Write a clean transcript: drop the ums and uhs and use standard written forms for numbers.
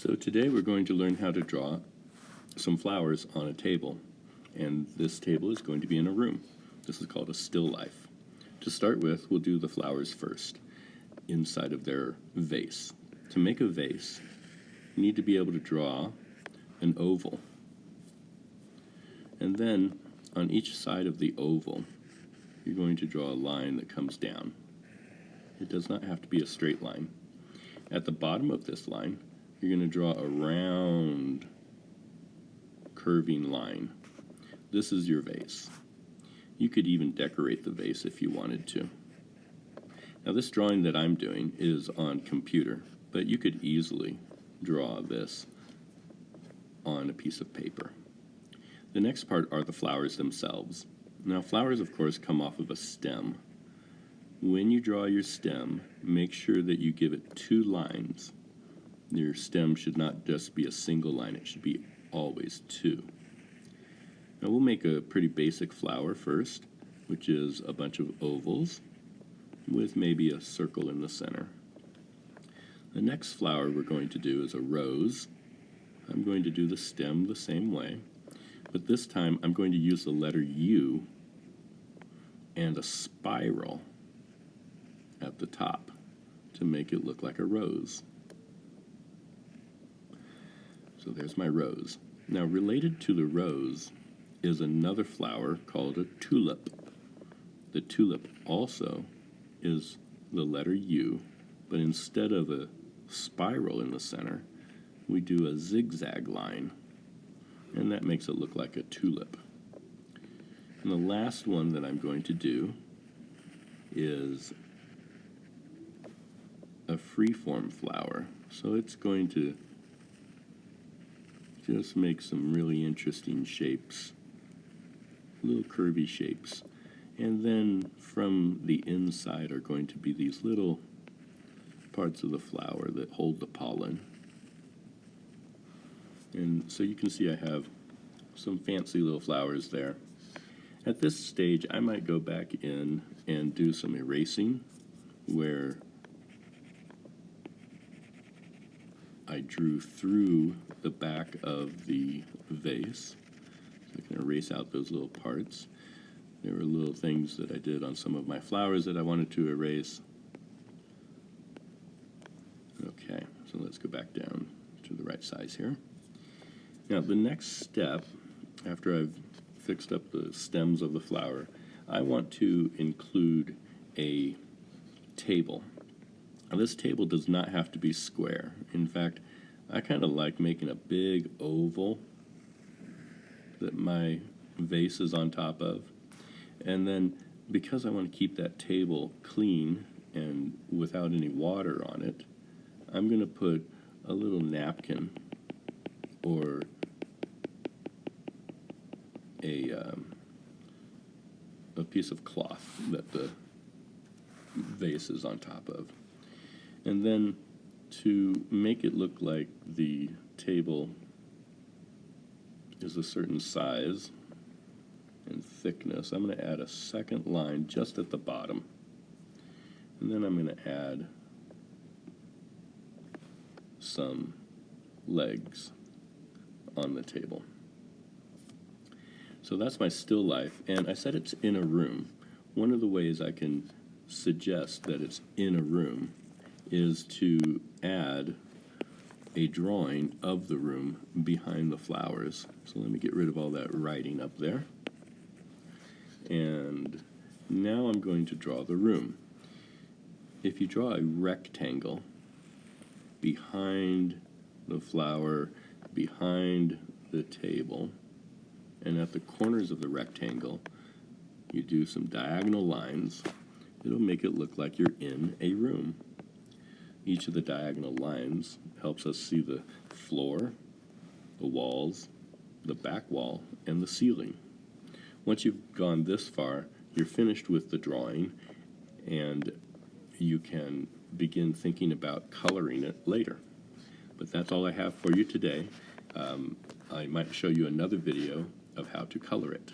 So today we're going to learn how to draw some flowers on a table, and this table is going to be in a room. This is called a still life. To start with, we'll do the flowers first inside of their vase. To make a vase, you need to be able to draw an oval, and then on each side of the oval you're going to draw a line that comes down. It does not have to be a straight line. At the bottom of this line you're going to draw a round curving line. This is your vase. You could even decorate the vase if you wanted to. Now this drawing that I'm doing is on computer, but you could easily draw this on a piece of paper. The next part are the flowers themselves. Now flowers, of course, come off of a stem. When you draw your stem, make sure that you give it two lines. Your stem should not just be a single line, it should be always two. Now we'll make a pretty basic flower first, which is a bunch of ovals with maybe a circle in the center. The next flower we're going to do is a rose. I'm going to do the stem the same way, but this time I'm going to use the letter U and a spiral at the top to make it look like a rose. So there's my rose. Now related to the rose is another flower called a tulip. The tulip also is the letter U, but instead of a spiral in the center, we do a zigzag line, and that makes it look like a tulip. And the last one that I'm going to do is a freeform flower. So it's going to just make some really interesting shapes, little curvy shapes. And then from the inside are going to be these little parts of the flower that hold the pollen. And so you can see I have some fancy little flowers there. At this stage, I might go back in and do some erasing where I drew through the back of the vase. So I can erase out those little parts. There were little things that I did on some of my flowers that I wanted to erase. Okay, so let's go back down to the right size here. Now the next step, after I've fixed up the stems of the flower, I want to include a table. Now this table does not have to be square. In fact, I kind of like making a big oval that my vase is on top of. And then because I want to keep that table clean and without any water on it, I'm going to put a little napkin or a piece of cloth that the vase is on top of. And then to make it look like the table is a certain size and thickness, I'm going to add a second line just at the bottom. And then I'm going to add some legs on the table. So that's my still life, and I said it's in a room. One of the ways I can suggest that it's in a room is to add a drawing of the room behind the flowers. So let me get rid of all that writing up there. And now I'm going to draw the room. If you draw a rectangle behind the flower, behind the table, and at the corners of the rectangle you do some diagonal lines, it'll make it look like you're in a room. Each of the diagonal lines helps us see the floor, the walls, the back wall, and the ceiling. Once you've gone this far, you're finished with the drawing, and you can begin thinking about coloring it later. But that's all I have for you today. I might show you another video of how to color it.